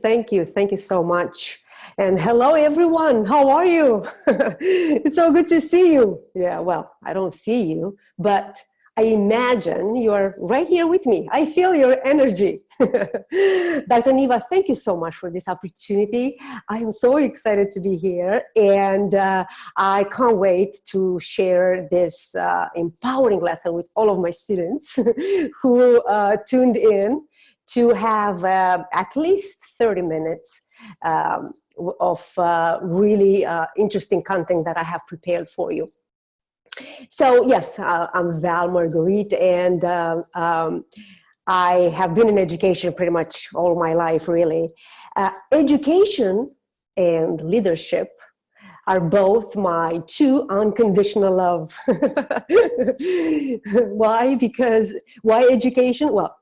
Thank you. Thank you so much. And hello, everyone. How are you? It's so good to see you. Yeah, well, I don't see you, but I imagine you are right here with me. I feel your energy. Dr. Neva, thank you so much for this opportunity. I am so excited to be here, and I can't wait to share this empowering lesson with all of my students who tuned in to have at least 30 minutes of really interesting content that I have prepared for you. So yes, I'm Val Marguerite, and I have been in education pretty much all my life, really. Education and leadership are both my two unconditional love. Why? Why education? Well,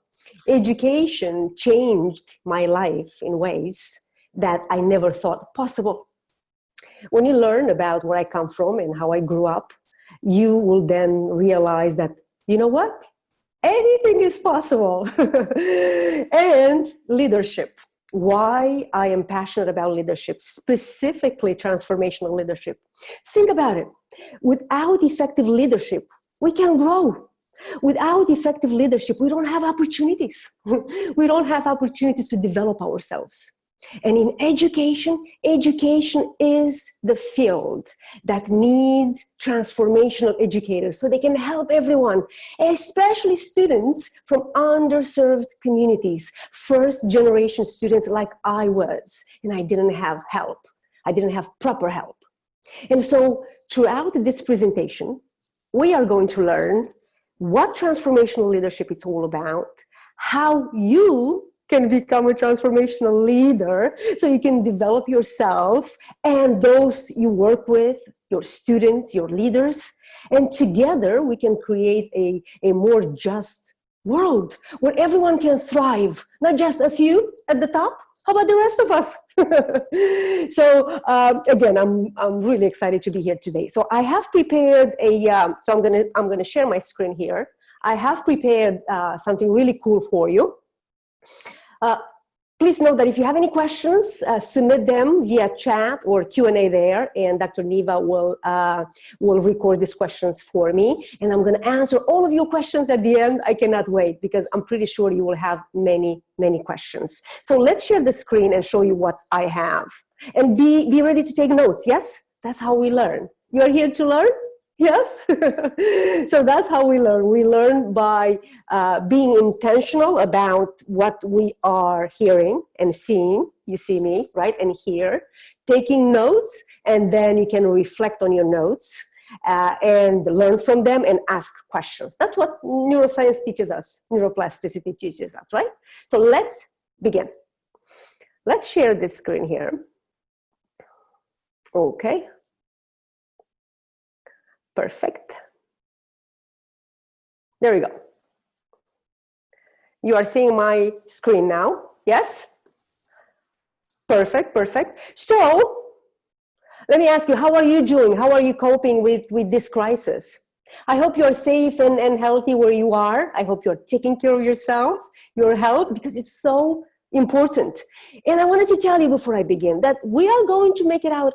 education changed my life in ways that I never thought possible. When you learn about where I come from and how I grew up, you will then realize that, you know what? Anything is possible. And leadership. Why I am passionate about leadership, specifically transformational leadership. Think about it. Without effective leadership, we can grow. Without effective leadership, we don't have opportunities. We don't have opportunities to develop ourselves. And in education, education is the field that needs transformational educators so they can help everyone, especially students from underserved communities, first-generation students like I was, and I didn't have help. I didn't have proper help. And so throughout this presentation, we are going to learn what transformational leadership is all about, how you can become a transformational leader so you can develop yourself and those you work with, your students, your leaders, and together we can create a more just world where everyone can thrive, not just a few at the top. How about the rest of us? So again, I'm really excited to be here today. So I have prepared so I'm gonna share my screen here. I have prepared something really cool for you. Please note that if you have any questions, submit them via chat or Q&A there, and Dr. Neva will record these questions for me, and I'm going to answer all of your questions at the end. I cannot wait because I'm pretty sure you will have many, many questions. So let's share the screen and show you what I have. And be ready to take notes, yes? That's how we learn. You are here to learn? Yes? So that's how we learn. We learn by being intentional about what we are hearing and seeing. You see me, right? And hear. Taking notes, and then you can reflect on your notes and learn from them and ask questions. That's what neuroscience teaches us. Neuroplasticity teaches us, right? So let's begin. Let's share this screen here. Okay. Perfect. There we go. You are seeing my screen now, yes? Perfect, perfect. So, let me ask you, how are you doing? How are you coping with this crisis? I hope you're safe and healthy where you are. I hope you're taking care of yourself, your health, because it's so important. And I wanted to tell you before I begin that we are going to make it out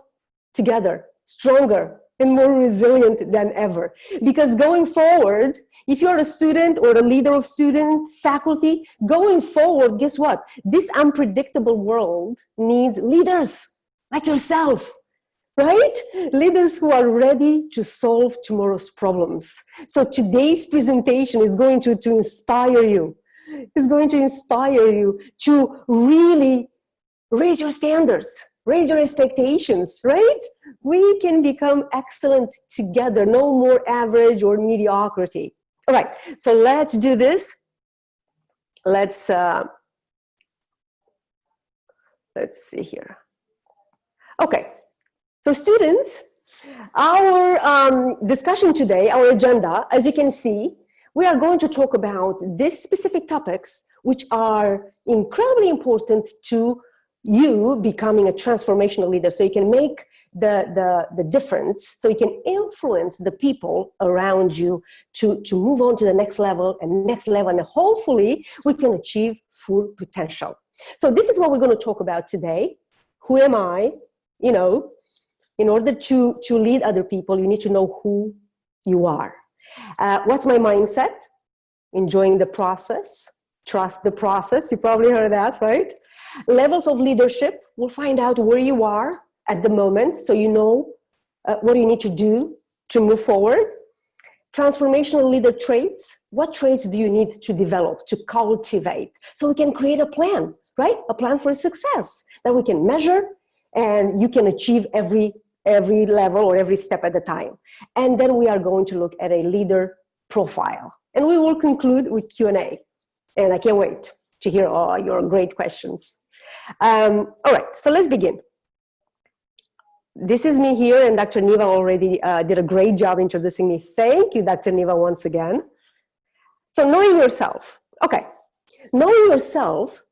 together, stronger, and more resilient than ever. Because going forward, if you're a student or a leader of student, faculty, going forward, guess what? This unpredictable world needs leaders like yourself, right? Leaders who are ready to solve tomorrow's problems. So today's presentation is going to inspire you. It's going to inspire you to really raise your standards, raise your expectations, right? We can become excellent together, no more average or mediocrity. All right, so let's do this. Let's see here. Okay, so students, our discussion today, our agenda, as you can see, we are going to talk about these specific topics which are incredibly important to you becoming a transformational leader, so you can make the difference, so you can influence the people around you to move on to the next level, and hopefully we can achieve full potential. So this is what we're going to talk about today. Who am I? You know, in order to lead other people, you need to know who you are. What's my mindset? Enjoying the process. Trust the process. You probably heard that, right? Levels of leadership. We'll find out where you are at the moment, so you know what you need to do to move forward. Transformational leader traits. What traits do you need to develop, to cultivate, so we can create a plan, right? A plan for success that we can measure and you can achieve every level or every step at a time. And then we are going to look at a leader profile. And we will conclude with Q&A. And I can't wait to hear all your great questions. All right, so let's begin. This is me here, and Dr. Niva already did a great job introducing me. Thank you, Dr. Niva, once again. So knowing yourself. Okay, knowing yourself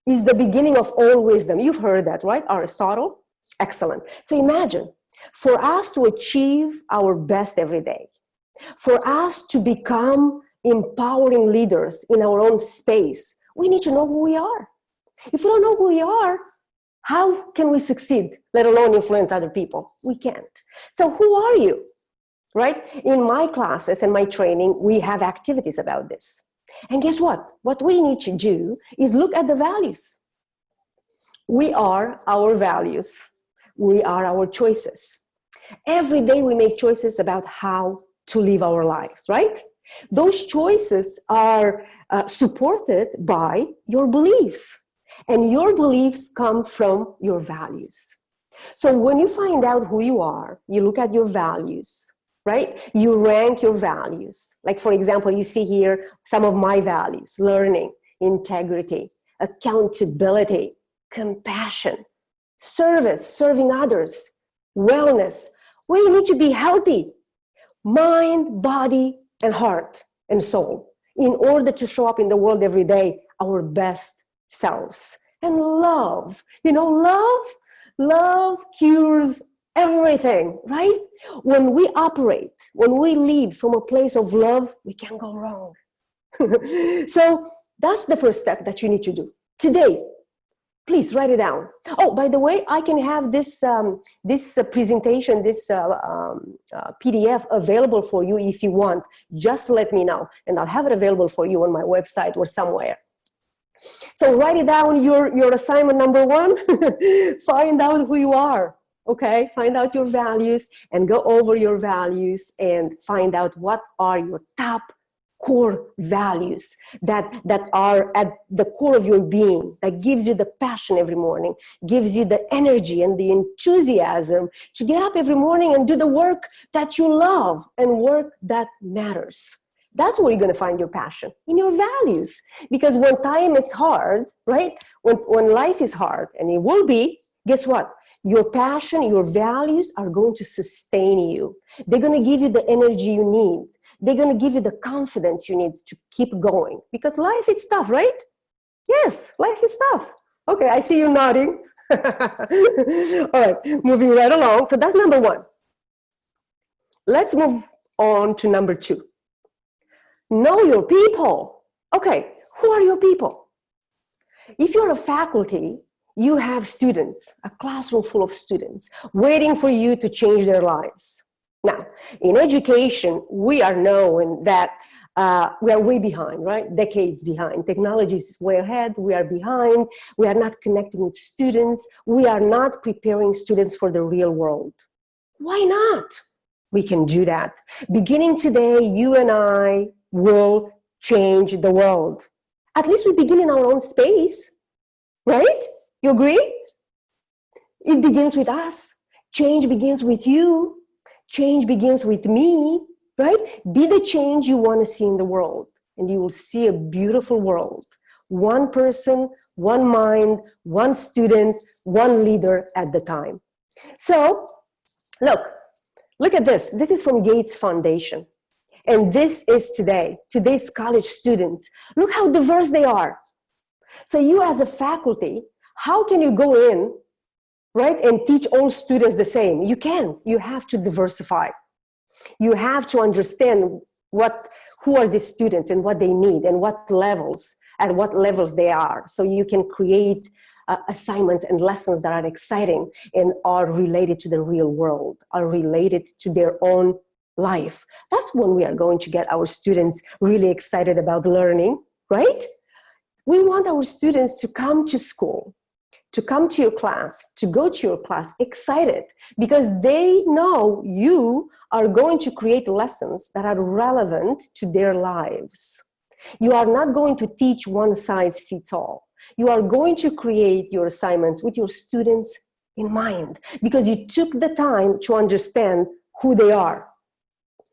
is the beginning of all wisdom. You've heard that, right? Aristotle? Excellent. So imagine, for us to achieve our best every day, for us to become empowering leaders in our own space, we need to know who we are. If we don't know who we are, how can we succeed, let alone influence other people? We can't. So who are you, right? In my classes and my training, we have activities about this. And guess what? What we need to do is look at the values. We are our values. We are our choices. Every day we make choices about how to live our lives, right? Those choices are supported by your beliefs. And your beliefs come from your values. So when you find out who you are, you look at your values, right? You rank your values. Like, for example, you see here some of my values: learning, integrity, accountability, compassion, service, serving others, wellness. We need to be healthy, mind, body, and heart and soul, in order to show up in the world every day our best selves. And love, you know, love cures everything, right? When we operate, when we lead from a place of love, we can't go wrong. So that's the first step that you need to do today. Please write it down. Oh, by the way, I can have this presentation, this PDF available for you if you want. Just let me know, and I'll have it available for you on my website or somewhere. So write it down, your assignment number 1. Find out who you are, okay? Find out your values and go over your values and find out what are your top core values that are at the core of your being, that gives you the passion every morning, gives you the energy and the enthusiasm to get up every morning and do the work that you love and work that matters. That's where you're going to find your passion, in your values. Because when time is hard, right? When life is hard, and it will be, guess what? Your passion, your values are going to sustain you. They're going to give you the energy you need. They're going to give you the confidence you need to keep going. Because life is tough, right? Yes, life is tough. Okay, I see you nodding. All right, moving right along. So that's number 1. Let's move on to number 2. Know your people. Okay, who are your people? If you're a faculty, you have students, a classroom full of students, waiting for you to change their lives. Now, in education, we are known that we are way behind, right? Decades behind. Technology is way ahead. We are behind. We are not connecting with students. We are not preparing students for the real world. Why not? We can do that. Beginning today, you and I will change the world. At least we begin in our own space, right? You agree? It begins with us. Change begins with you. Change begins with me, right? Be the change you want to see in the world, and you will see a beautiful world. One person, one mind, one student, one leader at the time. So, look at this. This is from Gates Foundation. And this is today's college students. Look how diverse they are. So you as a faculty, how can you go in, right, and teach all students the same? You can. You have to diversify. You have to understand who are the students and what they need and what levels at what levels they are, so you can create assignments and lessons that are exciting and are related to the real world, are related to their own life. That's when we are going to get our students really excited about learning, right? We want our students to come to school, to come to your class, to go to your class excited, because they know you are going to create lessons that are relevant to their lives. You are not going to teach one size fits all. You are going to create your assignments with your students in mind, because you took the time to understand who they are.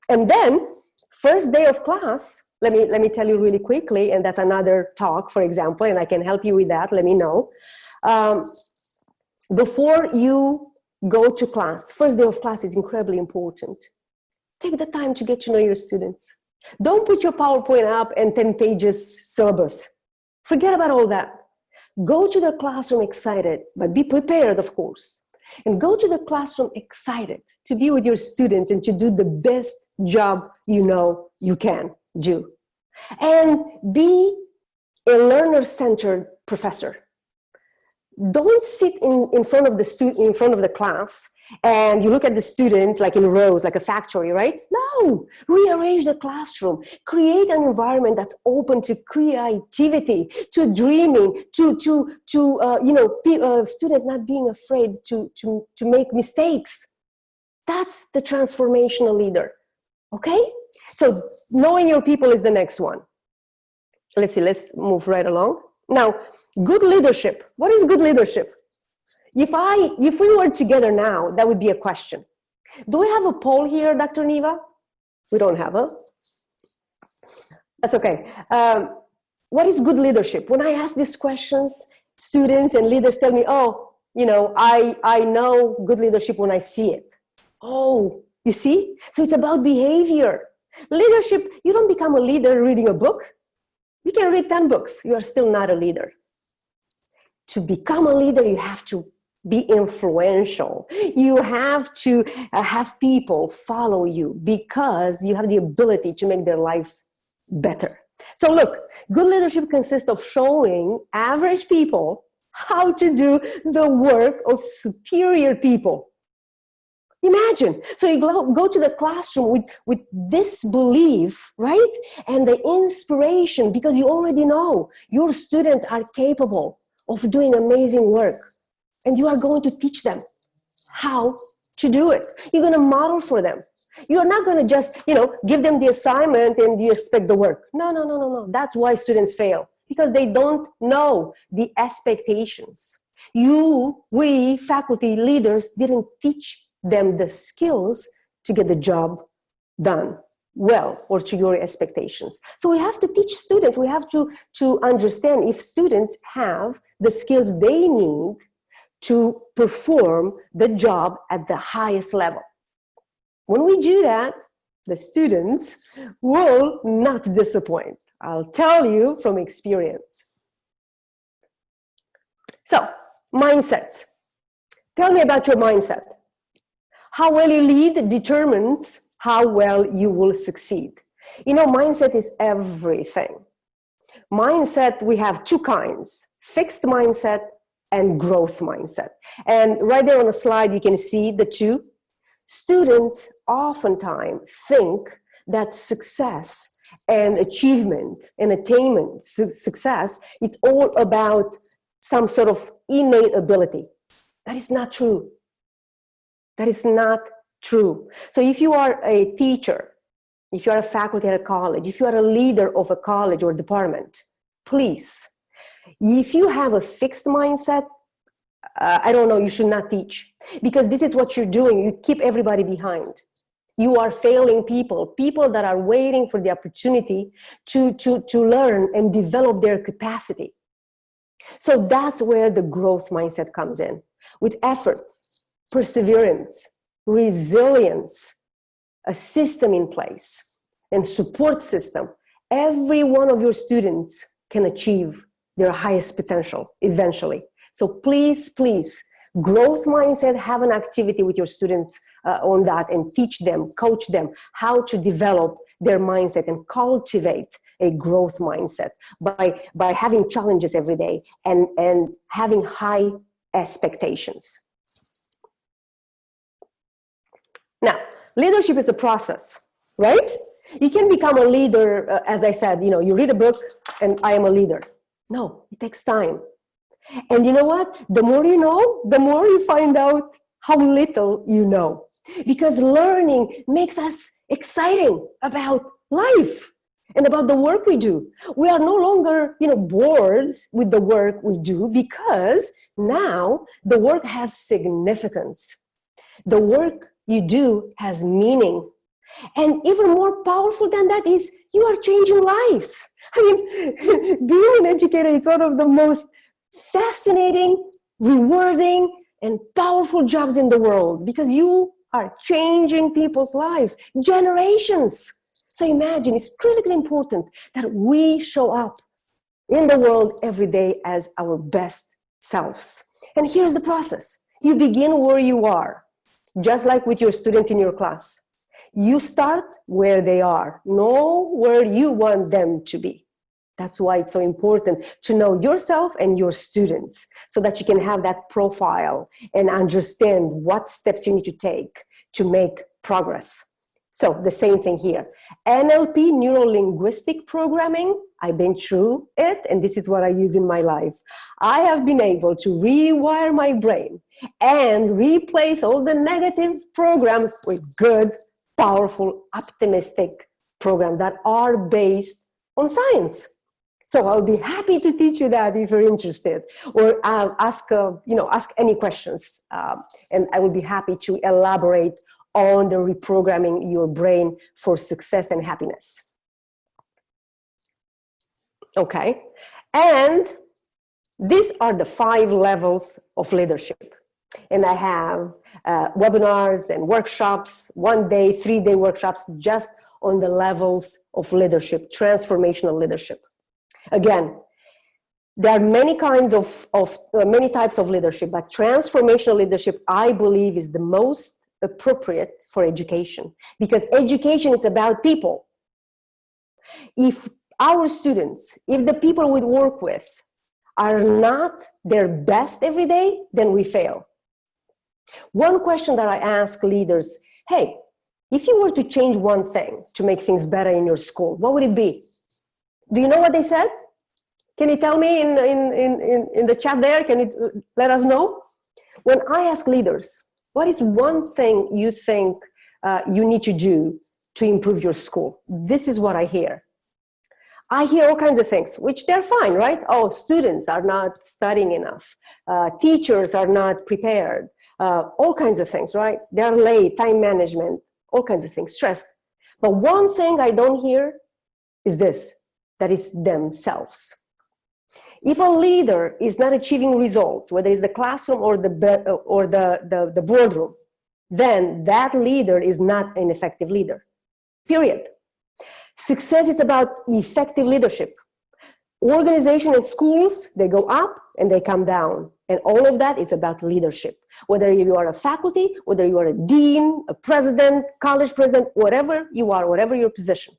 And then, first day of class, let me tell you really quickly, and that's another talk, for example, and I can help you with that, let me know. Before you go to class, first day of class is incredibly important. Take the time to get to know your students. Don't put your PowerPoint up and 10 pages syllabus. Forget about all that. Go to the classroom excited, but be prepared, of course. And go to the classroom excited to be with your students and to do the best job you know you can do. And be a learner-centered professor. Don't sit in front of the class and you look at the students like in rows, like a factory, right? No, rearrange the classroom. Create an environment that's open to creativity, to dreaming, to students not being afraid to make mistakes. That's the transformational leader, okay? So knowing your people is the next one. Let's see, let's move right along. Now, good leadership. What is good leadership? If we were together now, that would be a question. Do we have a poll here, Dr. Neva? We don't have a. That's okay. What is good leadership? When I ask these questions, students and leaders tell me, oh, I know good leadership when I see it. Oh, you see? So it's about behavior. Leadership, you don't become a leader reading a book. You can read 10 books. You are still not a leader. To become a leader, you have to be influential. You have to have people follow you because you have the ability to make their lives better. So look, good leadership consists of showing average people how to do the work of superior people. Imagine. So you go to the classroom with this belief, right? And the inspiration, because you already know your students are capable of doing amazing work. And you are going to teach them how to do it. You're going to model for them. You're not going to just, give them the assignment and you expect the work. No. That's why students fail, because they don't know the expectations. We, faculty leaders, didn't teach them the skills to get the job done well or to your expectations. So we have to teach students. We have to understand if students have the skills they need to perform the job at the highest level. When we do that, the students will not disappoint. I'll tell you from experience. So, mindsets. Tell me about your mindset. How well you lead determines how well you will succeed. Mindset is everything. Mindset, we have two kinds: fixed mindset and growth mindset. And right there on the slide, you can see the two. Students oftentimes think that success and achievement and attainment, success, it's all about some sort of innate ability. That is not true. That is not true. So if you are a teacher, if you are a faculty at a college, if you are a leader of a college or department, please, if you have a fixed mindset, you should not teach. Because this is what you're doing. You keep everybody behind. You are failing people that are waiting for the opportunity to learn and develop their capacity. So that's where the growth mindset comes in. With effort, perseverance, resilience, a system in place, and support system, every one of your students can achieve their highest potential eventually. So please, growth mindset, have an activity with your students on that and teach them, coach them how to develop their mindset and cultivate a growth mindset, by having challenges every day and having high expectations. Now, leadership is a process, right? You can become a leader, as I said, you read a book and I am a leader. No, it takes time. And you know what? The more you know, the more you find out how little you know. Because learning makes us exciting about life and about the work we do. We are no longer, bored with the work we do, because now the work has significance. The work you do has meaning. And even more powerful than that is you are changing lives. I mean, being an educator is one of the most fascinating, rewarding, and powerful jobs in the world, because you are changing people's lives, generations. So imagine, it's critically important that we show up in the world every day as our best selves. And here's the process. You begin where you are, just like with your students in your class. You start where they are, know where you want them to be. That's why it's so important to know yourself and your students, so that you can have that profile and understand what steps you need to take to make progress. So the same thing here. NLP, neuro-linguistic programming, I've been through it, and this is what I use in my life. I have been able to rewire my brain and replace all the negative programs with good, powerful, optimistic programs that are based on science. So I'll be happy to teach you that if you're interested, or ask any questions, and I will be happy to elaborate on the reprogramming your brain for success and happiness. Okay, and these are the 5 levels of leadership. And I have webinars and workshops, 1-day, 3-day workshops, just on the levels of leadership, transformational leadership. Again, there are many kinds many types of leadership, but transformational leadership, I believe, is the most appropriate for education, because education is about people. If our students, if the people we work with are not their best every day, then we fail. One question that I ask leaders, hey, if you were to change one thing to make things better in your school, what would it be? Do you know what they said? Can you tell me in the chat there? Can you let us know? When I ask leaders, what is one thing you think you need to do to improve your school? This is what I hear. I hear all kinds of things, which they're fine, right? Oh, students are not studying enough. Teachers are not prepared. All kinds of things, right? They're late, time management, all kinds of things, stressed. But one thing I don't hear is this, that is themselves. If a leader is not achieving results, whether it's the classroom or the boardroom, then that leader is not an effective leader, period. Success is about effective leadership. Organization and schools, they go up and they come down. And all of that is about leadership. Whether you are a faculty, whether you are a dean, a president, college president, whatever you are, whatever your position,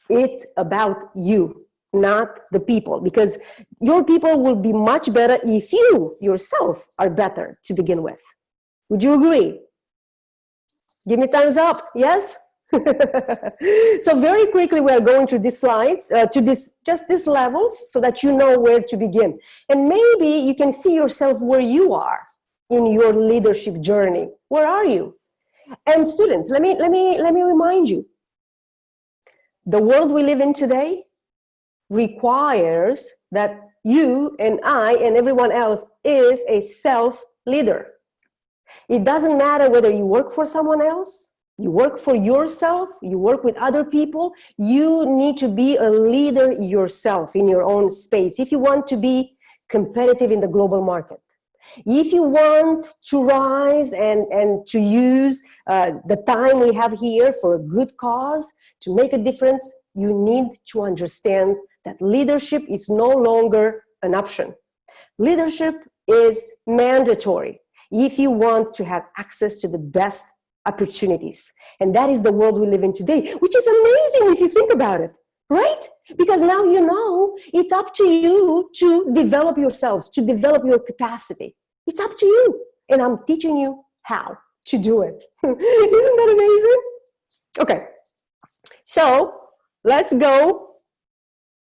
it's about you, not the people. Because your people will be much better if you yourself are better to begin with. Would you agree? Give me thumbs up, yes? So very quickly we are going through these slides, to these levels, so that you know where to begin. And maybe you can see yourself where you are in your leadership journey. Where are you? And students, let me remind you, the world we live in today requires that you and I and everyone else is a self-leader. It doesn't matter whether you work for someone else, you work for yourself, you work with other people, you need to be a leader yourself in your own space if you want to be competitive in the global market. If you want to rise and to use the time we have here for a good cause, to make a difference, you need to understand that leadership is no longer an option. Leadership is mandatory if you want to have access to the best opportunities. And that is the world we live in today, which is amazing if you think about it. right? Because now you know it's up to you to develop yourselves, to develop your capacity. It's up to you. And I'm teaching you how to do it. Isn't that amazing? Okay. So let's go.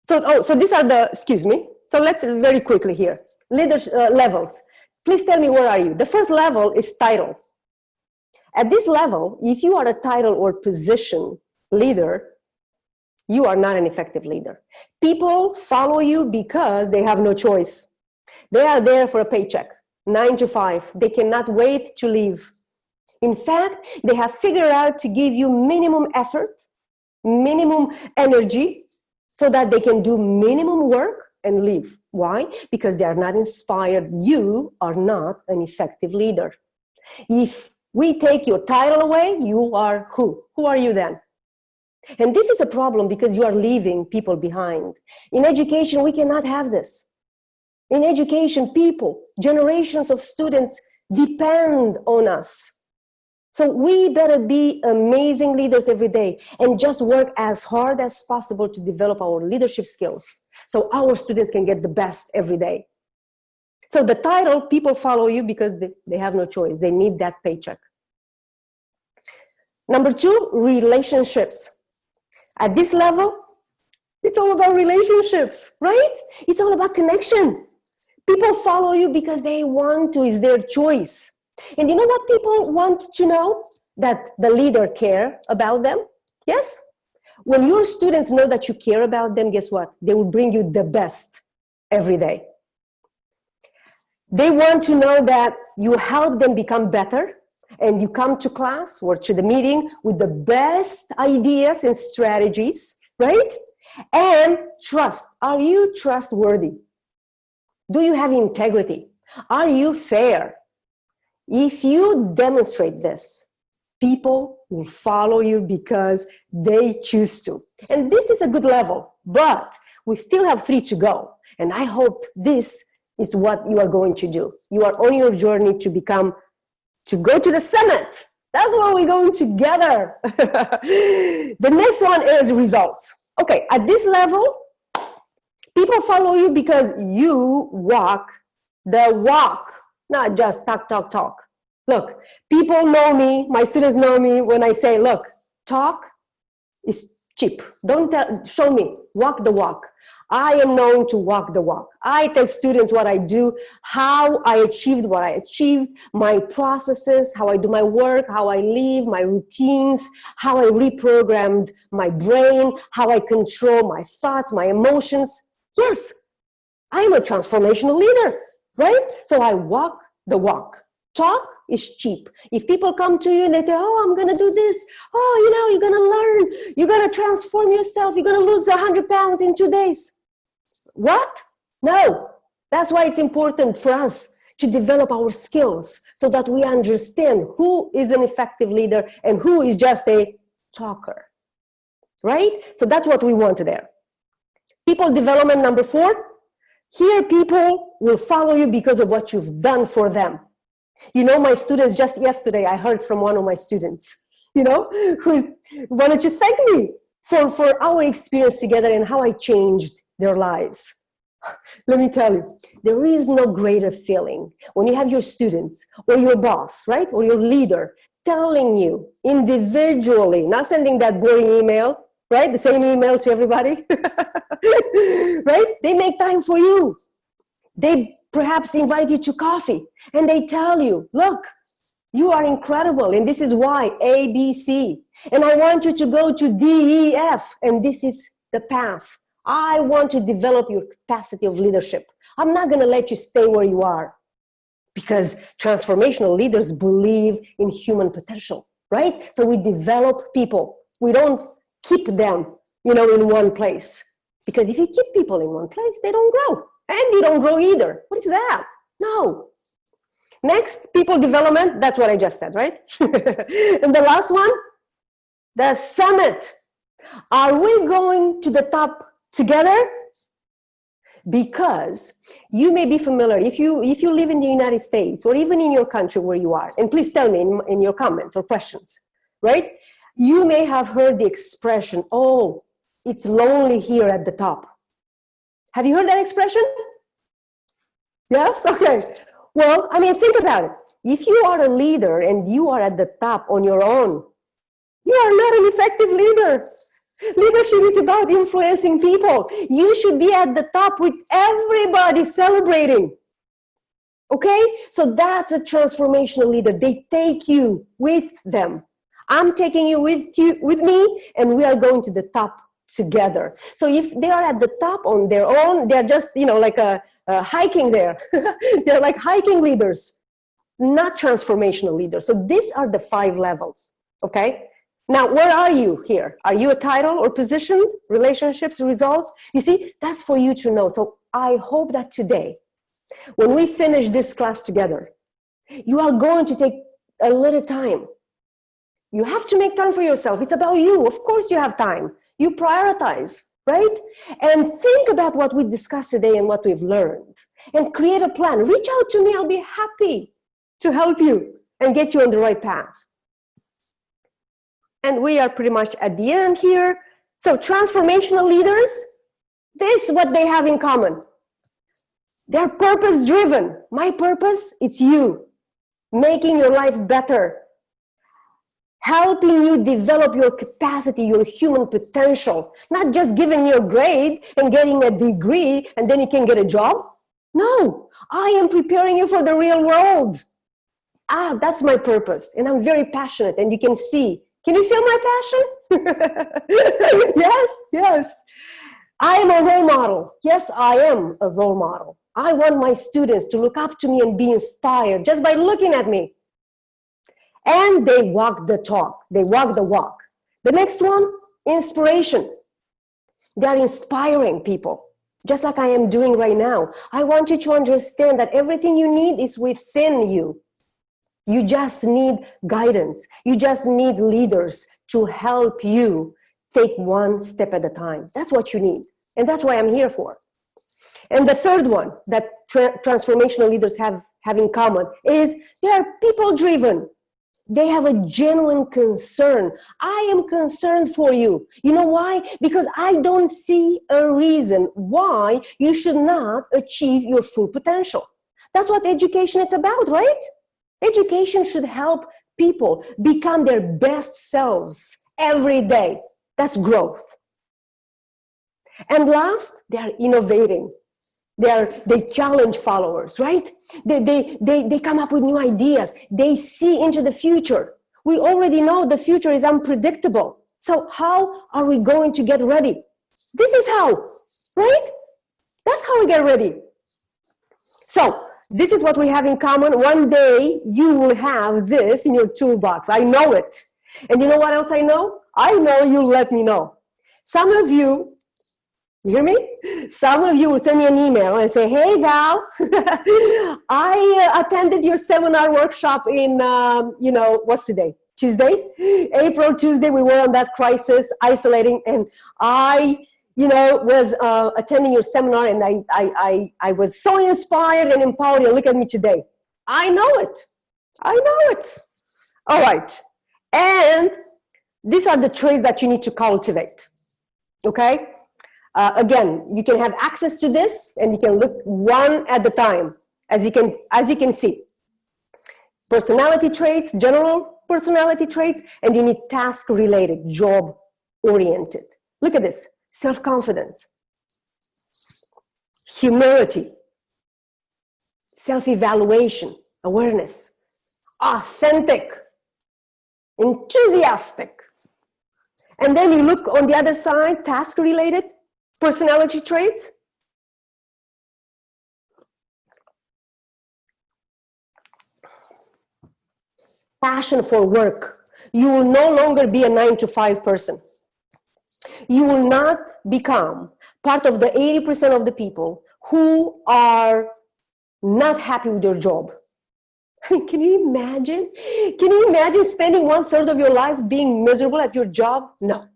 So these are the, excuse me. So let's very quickly here. Leadership levels. Please tell me, where are you? The first level is title. At this level, if you are a title or position leader, you are not an effective leader. People follow you because they have no choice. They are there for a paycheck, 9 to 5. They cannot wait to leave. In fact, they have figured out to give you minimum effort, minimum energy, so that they can do minimum work and leave. Why? Because they are not inspired. You are not an effective leader. If we take your title away, you are who? Who are you then? And this is a problem because you are leaving people behind. In education, we cannot have this. In education, people, generations of students depend on us. So we better be amazing leaders every day and just work as hard as possible to develop our leadership skills so our students can get the best every day. So the title, people follow you because they have no choice. They need that paycheck. Number 2, relationships. At this level, it's all about relationships, right? It's all about connection. People follow you because they want to, it's their choice. And you know what people want to know? That the leader care about them. Yes? When your students know that you care about them, guess what? They will bring you the best every day. They want to know that you help them become better, and you come to class or to the meeting with the best ideas and strategies, right? And trust. Are you trustworthy? Do you have integrity? Are you fair? If you demonstrate this, people will follow you because they choose to. And this is a good level, but we still have 3 to go. And I hope this is what you are going to do. You are on your journey to go to the summit. That's where we're going together. The next one is results. Okay, at this level, people follow you because you walk the walk, not just talk, talk, talk. Look, people know me, my students know me when I say, look, talk is cheap. Don't show me, walk the walk. I am known to walk the walk. I tell students what I do, how I achieved what I achieved, my processes, how I do my work, how I live, my routines, how I reprogrammed my brain, how I control my thoughts, my emotions. Yes, I am a transformational leader, right? So I walk the walk. Talk is cheap. If people come to you and they say, oh, I'm going to do this. Oh, you're going to learn. You're going to transform yourself. You're going to lose 100 pounds in 2 days. What? No. That's why it's important for us to develop our skills so that we understand who is an effective leader and who is just a talker, right? So that's what we want there. People development number 4. Here people will follow you because of what you've done for them. My students, just yesterday, I heard from one of my students, who wanted to thank me for our experience together and how I changed their lives. Let me tell you, there is no greater feeling when you have your students or your boss, right, or your leader telling you individually, not sending that boring email, right, the same email to everybody, right? They make time for you. They perhaps invite you to coffee and they tell you, look, you are incredible and this is why, A, B, C. And I want you to go to D, E, F, and this is the path. I want to develop your capacity of leadership. I'm not going to let you stay where you are because transformational leaders believe in human potential, right? So we develop people. We don't keep them, in one place. Because if you keep people in one place, they don't grow. And you don't grow either. What is that? No. Next, people development. That's what I just said, right? And the last one, the summit. Are we going to the top together? Because you may be familiar, if you live in the United States or even in your country where you are, and please tell me in your comments or questions, right? You may have heard the expression, oh, it's lonely here at the top. Have you heard that expression? Yes? Okay. Well, I mean, think about it. If you are a leader and you are at the top on your own, you are not an effective leader. Leadership is about influencing people. You should be at the top with everybody celebrating. Okay? So that's a transformational leader. They take you with them. I'm taking you with me, and we are going to the top together. So if they are at the top on their own, they're just, like a hiking there. They're like hiking leaders, not transformational leaders. So these are the 5 levels. Okay? Now, where are you here? Are you a title or position, relationships, results? You see, that's for you to know. So I hope that today, when we finish this class together, you are going to take a little time. You have to make time for yourself. It's about you. Of course you have time. You prioritize, right? And think about what we discussed today and what we've learned. And create a plan. Reach out to me. I'll be happy to help you and get you on the right path. And we are pretty much at the end here. So transformational leaders, this is what they have in common. They're purpose-driven. My purpose, it's you. Making your life better. Helping you develop your capacity, your human potential. Not just giving you a grade and getting a degree and then you can get a job. No, I am preparing you for the real world. That's my purpose. And I'm very passionate, and you can see. Can you feel my passion? Yes. I am a role model. Yes, I am a role model. I want my students to look up to me and be inspired just by looking at me. And they walk the talk. They walk the walk. The next one, inspiration. They are inspiring people, just like I am doing right now. I want you to understand that everything you need is within you. You just need guidance. You just need leaders to help you take one step at a time. That's what you need. And that's what I'm here for. And the third one that transformational leaders have in common is they are people-driven. They have a genuine concern. I am concerned for you. You know why? Because I don't see a reason why you should not achieve your full potential. That's what education is about, right? Education should help people become their best selves every day. That's growth. And last, they are innovating. They challenge followers, right? They come up with new ideas. They see into the future. We already know the future is unpredictable. So how are we going to get ready? This is how, right? That's how we get ready. So this is what we have in common. One day you will have this in your toolbox. I know it. And you know what else I know? I know you'll let me know. Some of you, you hear me? Some of you will send me an email and say, hey, Val, I attended your seminar workshop in, what's today? Tuesday? April, Tuesday, we were on that crisis, isolating, and I was attending your seminar, and I was so inspired and empowered, and look at me today. I know it. All right. And these are the traits that you need to cultivate, okay? Again, you can have access to this, and you can look one at a time, as you can see. Personality traits, general personality traits, and you need task-related, job-oriented. Look at this. Self-confidence, humility, self-evaluation, awareness, authentic, enthusiastic. And then you look on the other side, task-related personality traits. Passion for work. You will no longer be a 9-to-5 person. You will not become part of the 80% of the people who are not happy with their job. I mean, can you imagine? Can you imagine spending 1/3 of your life being miserable at your job? No.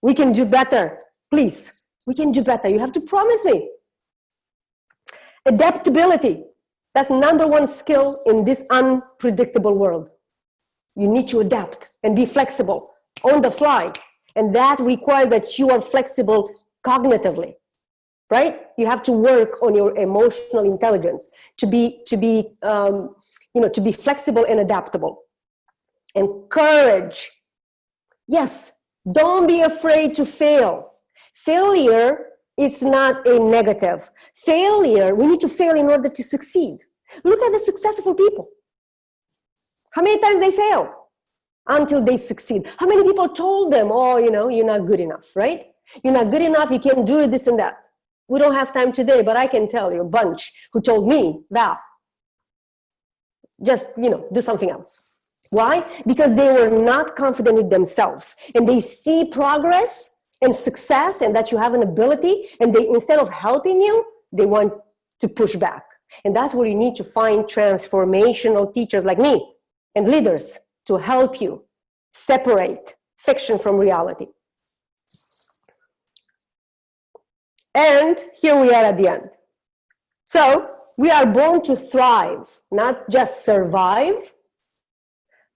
We can do better. Please. We can do better. You have to promise me. Adaptability. That's #1 skill in this unpredictable world. You need to adapt and be flexible on the fly. And that requires that you are flexible cognitively, right? You have to work on your emotional intelligence to be flexible and adaptable. And courage. Yes, don't be afraid to fail. Failure, it's not a negative. Failure, we need to fail in order to succeed. Look at the successful people. How many times they fail until they succeed? How many people told them, oh, you're not good enough, right? You're not good enough, you can't do this and that. We don't have time today, but I can tell you a bunch who told me, Val, just, do something else. Why? Because they were not confident in themselves, and they see progress and success and that you have an ability, and they, instead of helping you, they want to push back. And that's where you need to find transformational teachers like me and leaders to help you separate fiction from reality. And here we are at the end. So we are born to thrive, not just survive.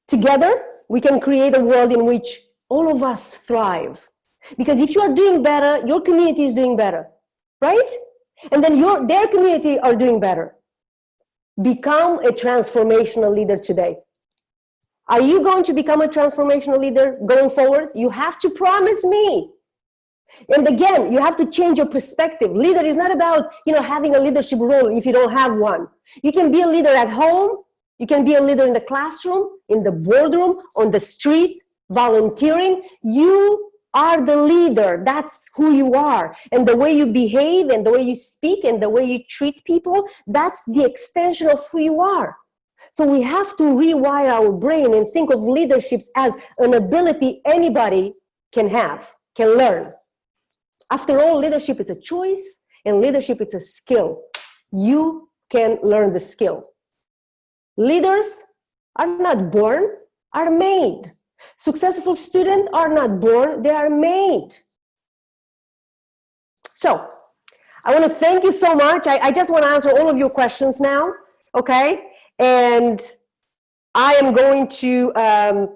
Together, we can create a world in which all of us thrive. Because if you are doing better, your community is doing better, right? And then their community are doing better. Become a transformational leader today. Are you going to become a transformational leader going forward? You have to promise me. And again, you have to change your perspective. Leader is not about, having a leadership role if you don't have one. You can be a leader at home. You can be a leader in the classroom, in the boardroom, on the street, volunteering. You are the leader. That's who you are. And the way you behave and the way you speak and the way you treat people, that's the extension of who you are. So we have to rewire our brain and think of leaderships as an ability anybody can have, can learn. After all, leadership is a choice, and leadership is a skill. You can learn the skill. Leaders are not born, are made. Successful students are not born, they are made. So, I want to thank you so much. I just want to answer all of your questions now, okay? And I am going to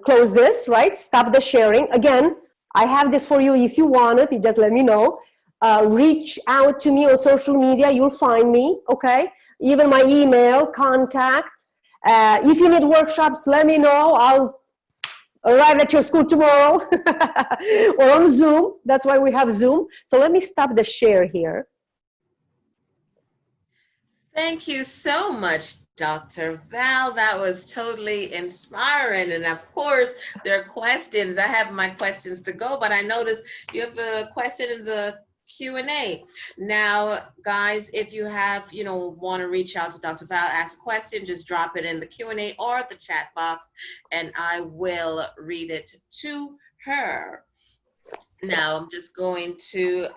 close this, right? Stop the sharing. Again, I have this for you. If you want it, you just let me know. Reach out to me on social media. You'll find me, okay? Even my email, contact. If you need workshops, let me know. I'll arrive at your school tomorrow or on Zoom. That's why we have Zoom. So let me stop the share here. Thank you so much, Dr. Val. That was totally inspiring. And of course, there are questions. I have my questions to go, but I noticed you have a question in the Q&A. Now, guys, if you have, want to reach out to Dr. Val, ask a question, just drop it in the Q&A or the chat box, and I will read it to her. Now, I'm just going to,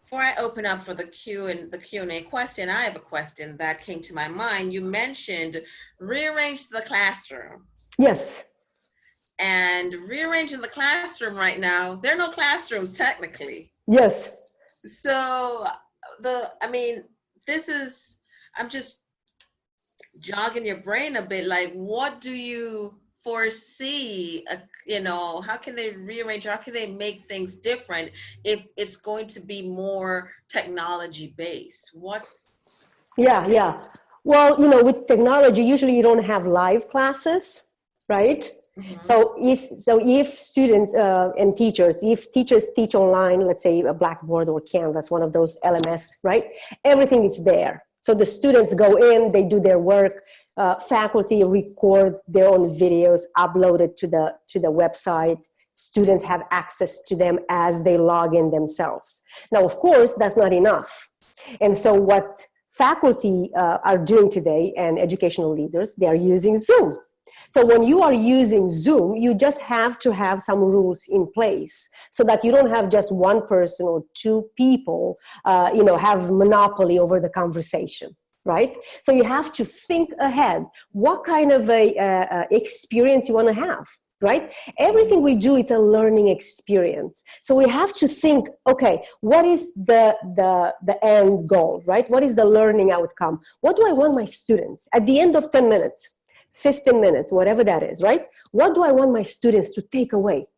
before I open up for the Q&A question, I have a question that came to my mind. You mentioned Rearrange the Classroom. Yes. And Rearranging the Classroom right now, there are no classrooms technically. Yes. So I'm just jogging your brain a bit. Like, what do you foresee? How can they rearrange? How can they make things different if it's going to be more technology based? Yeah. Well, with technology, usually you don't have live classes, right? Mm-hmm. So if students and teachers, if teachers teach online, let's say a Blackboard or Canvas, one of those LMS, right? Everything is there. So the students go in, they do their work. Faculty record their own videos, upload it to the website. Students have access to them as they log in themselves. Now, of course, that's not enough. And so what faculty are doing today, and educational leaders, they are using Zoom. So when you are using Zoom, you just have to have some rules in place so that you don't have just one person or two people, have monopoly over the conversation, right? So you have to think ahead. What kind of a experience you want to have, right? Everything we do, it's a learning experience. So we have to think, okay, what is the end goal, right? What is the learning outcome? What do I want my students at the end of 10 minutes? 15 minutes, whatever that is, right? What do I want my students to take away?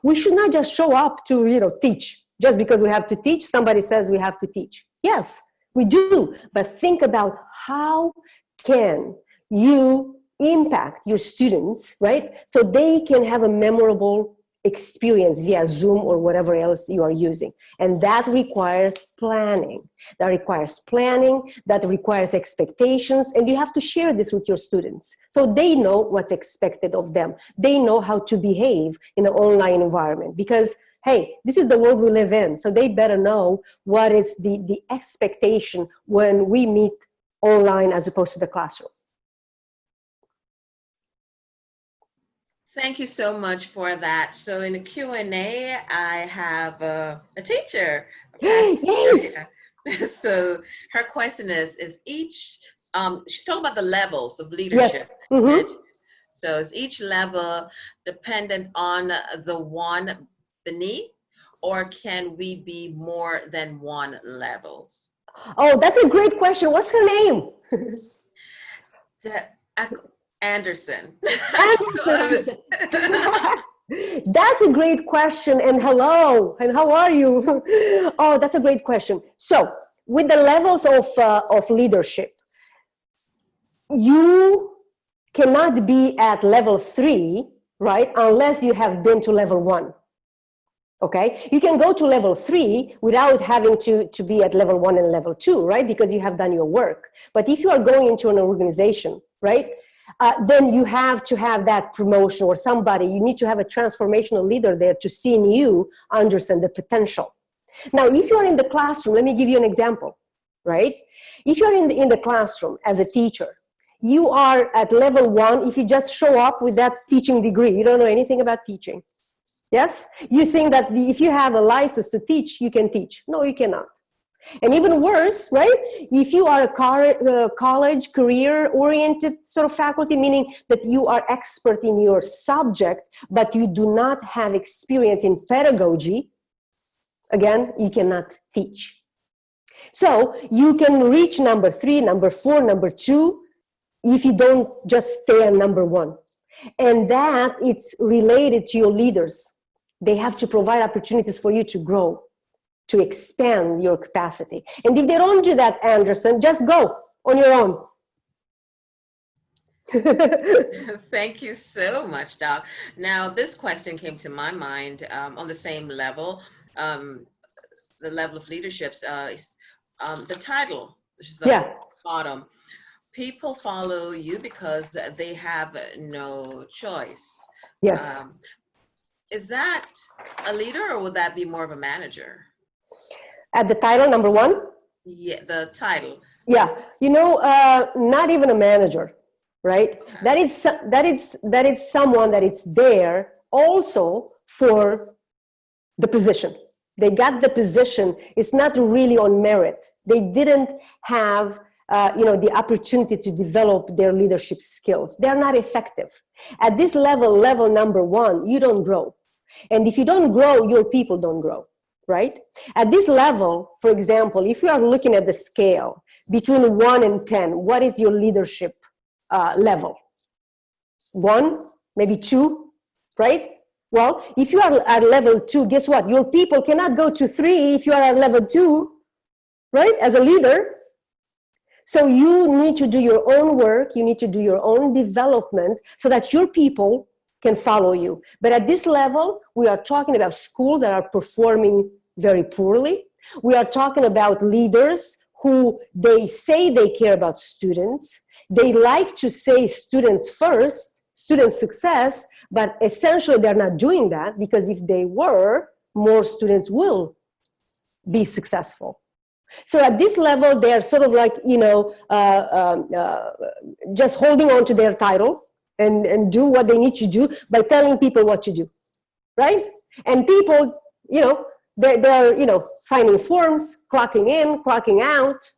We should not just show up to, teach. Just because we have to teach, somebody says we have to teach. Yes, we do. But think about how can you impact your students, right? So they can have a memorable experience via Zoom or whatever else you are using. And that requires planning. That requires expectations, and you have to share this with your students so they know what's expected of them. They know how to behave in an online environment because, hey, this is the world we live in, so they better know what is the expectation when we meet online as opposed to the classroom. Thank you so much for that. So in the Q&A, I have a teacher. Yes. So her question is each, she's talking about the levels of leadership. Yes. Mm-hmm. So is each level dependent on the one beneath, or can we be more than one levels? Oh, that's a great question. What's her name? Anderson. Anderson. That's a great question. And hello, and how are you? Oh, that's a great question. So with the levels of leadership, you cannot be at level 3, right? Unless you have been to level 1. Okay, you can go to level 3 without having to be at level 1 and level 2, right? Because you have done your work. But if you are going into an organization, right, then you have to have that promotion or somebody. You need to have a transformational leader there to see in you, understand the potential. Now, if you're in the classroom, let me give you an example, right? If you're in the classroom as a teacher, you are at level 1 if you just show up with that teaching degree. You don't know anything about teaching. Yes? You think that if you have a license to teach, you can teach. No, you cannot. And even worse, right? If you are a college, career-oriented sort of faculty, meaning that you are expert in your subject, but you do not have experience in pedagogy, again, you cannot teach. So you can reach number 3, number 4, number 2, if you don't just stay on number 1. And that it's related to your leaders. They have to provide opportunities for you to grow, to expand your capacity. And if they don't do that, Anderson, just go on your own. Thank you so much, Doc. Now, this question came to my mind on the same level, the level of leadership, the title, which is the bottom. People follow you because they have no choice. Yes. Is that a leader, or would that be more of a manager? At the title, number 1? Yeah, the title. Yeah, not even a manager, right? Okay. That is someone that is there also for the position. They got the position. It's not really on merit. They didn't have the opportunity to develop their leadership skills. They're not effective. At this level number 1, you don't grow. And if you don't grow, your people don't grow, right? At this level, for example, if you are looking at the scale between 1 and 10, what is your leadership level? 1, maybe 2, right? Well, if you are at level 2, guess what? Your people cannot go to 3 if you are at level 2, right? As a leader. So you need to do your own work. You need to do your own development so that your people can follow you. But at this level, we are talking about schools that are performing very poorly. We are talking about leaders who they say they care about students. They like to say students first, student success, but essentially they're not doing that, because if they were, more students will be successful. So at this level, they're sort of like, just holding on to their title and do what they need to do by telling people what to do, right? And people, they're signing forms, clocking in, clocking out,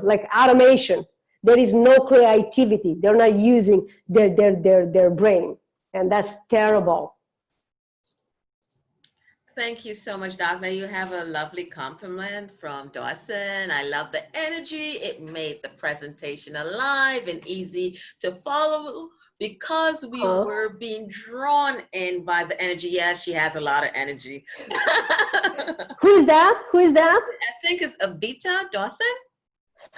like automation. There is no creativity. They're not using their brain, and that's terrible. Thank you so much, Doc. Now you have a lovely compliment from Dawson. I love the energy. It made the presentation alive and easy to follow because we Uh, were being drawn in by the energy. Yes, she has a lot of energy. I who is that? Who is that? think it's Avita Dawson.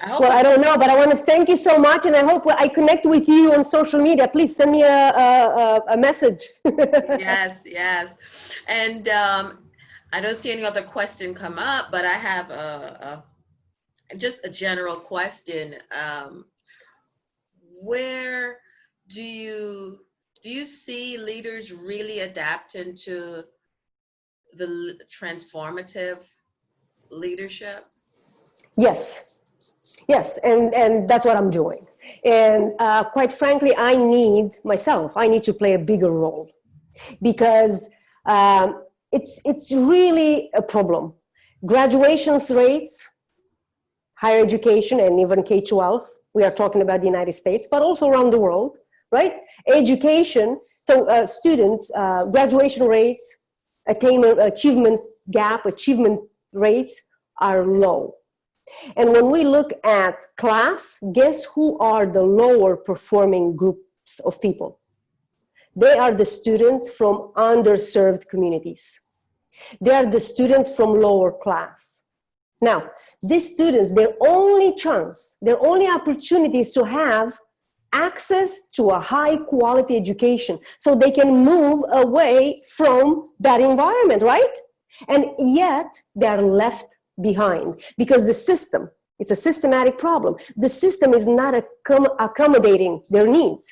I hope Well, I I'm don't know, but I want to thank you so much, and I hope I connect with you on social media. Please send me a message. yes, yes. And I don't see any other question come up, but I have just a general question. Where do you see leaders really adapting to the transformative leadership? Yes, yes, and that's what I'm doing. And quite frankly, I need to play a bigger role because it's really a problem. Graduations rates, higher education, and even K-12. We are talking about the United States, but also around the world, right? Education. So students, graduation rates, achievement gap, achievement rates are low. And when we look at class, guess who are the lower performing groups of people? They are the students from underserved communities. They are the students from lower class. Now, these students, their only chance, their only opportunity is to have access to a high quality education so they can move away from that environment, right? And yet they're left behind because the system, it's a systematic problem. The system is not accommodating their needs.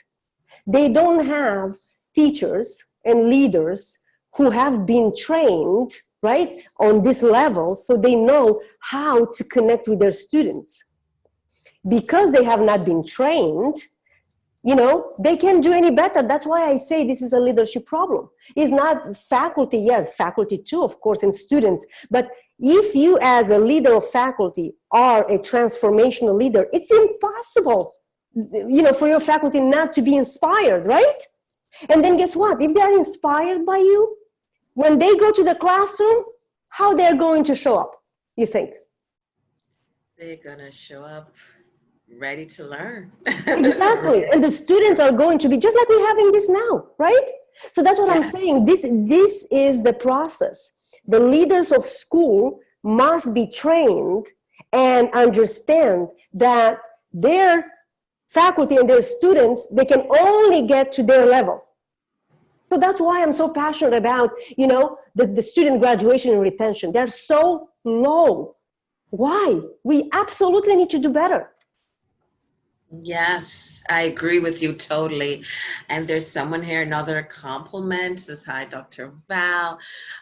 They don't have teachers and leaders who have been trained, right, on this level so they know how to connect with their students. Because they have not been trained, they can't do any better. That's why I say this is a leadership problem. It's not faculty, yes, faculty too, of course, and students. But if you as a leader of faculty are a transformational leader, it's impossible, for your faculty not to be inspired, right? And then guess what? If they are inspired by you, when they go to the classroom, how they're going to show up, you think? They're gonna show up ready to learn. Exactly. And the students are going to be just like we're having this now, right? So that's what I'm Yes. saying. This is the process. The leaders of school must be trained and understand that their faculty and their students, they can only get to their level. So that's why I'm so passionate about, the student graduation and retention. They're so low. Why? We absolutely need to do better. Yes, I agree with you totally. And there's someone here, another compliment says, hi, Dr. Val.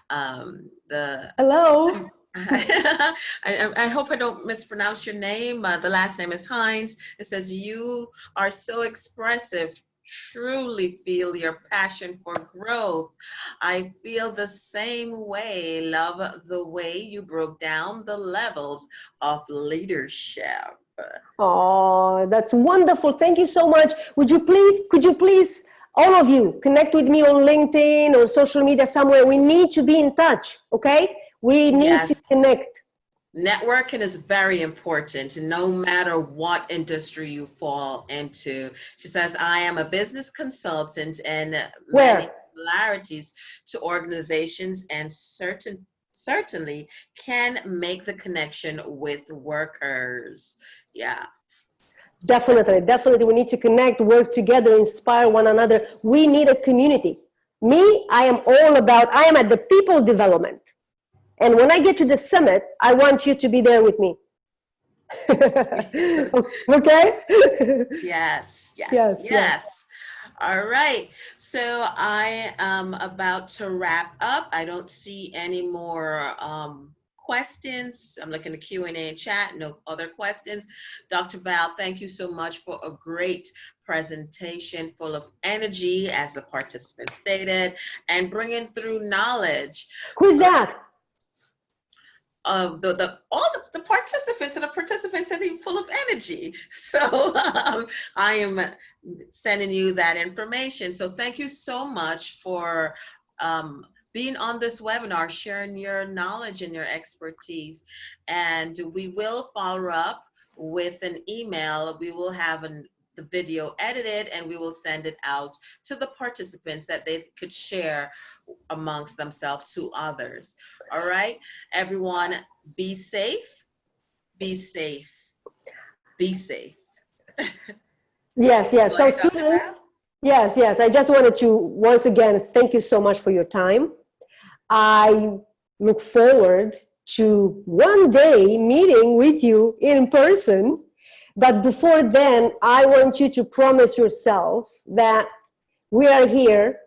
The Hello. I hope I don't mispronounce your name. The last name is Hines. It says, you are so expressive. Truly feel your passion for growth. I feel the same way. Love the way you broke down the levels of leadership. Oh, that's wonderful. Thank you so much. Could you please, all of you, connect with me on LinkedIn or social media somewhere? We need to be in touch, okay? We need to Yes. connect. Networking is very important, no matter what industry you fall into. She says, I am a business consultant and many Where? similarities to organizations and certainly can make the connection with workers. Yeah. Definitely, definitely. We need to connect, work together, inspire one another. We need a community. Me, I am at the people development. And when I get to the summit, I want you to be there with me. Okay? Yes, yes, Yes, yes. yes. All right. So I am about to wrap up. I don't see any more questions. I'm looking at the Q&A and chat. No other questions. Dr. Val, thank you so much for a great presentation full of energy, as the participant stated, and bringing through knowledge. Who's that? Of the participants, and the participants said full of energy. So I am sending you that information. So thank you so much for being on this webinar, sharing your knowledge and your expertise. And we will follow up with an email. We will have the video edited, and we will send it out to the participants that they could share amongst themselves to others. All right, everyone, be safe, be safe, be safe. Yes, yes. So Right, Dr. Val? students, yes. I just wanted to once again thank you so much for your time. I look forward to one day meeting with you in person. But before then, I want you to promise yourself that we are here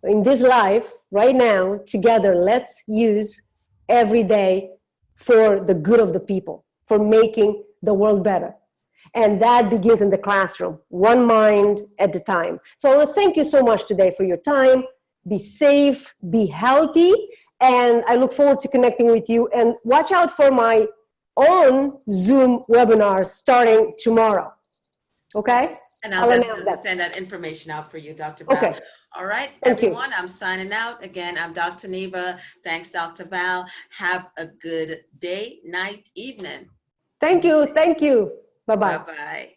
in this life right now together. Let's use every day for the good of the people, for making the world better. And that begins in the classroom, one mind at a time. So I want to thank you so much today for your time. Be safe, be healthy, and I look forward to connecting with you. And watch out for my own Zoom webinars starting tomorrow. Okay? Yes. And I'll send that information out for you, Dr. Val. Okay. All right, Thank everyone, you. I'm signing out. Again, I'm Dr. Neva. Thanks, Dr. Val. Have a good day, night, evening. Thank you. Thank you. Bye-bye. Bye-bye.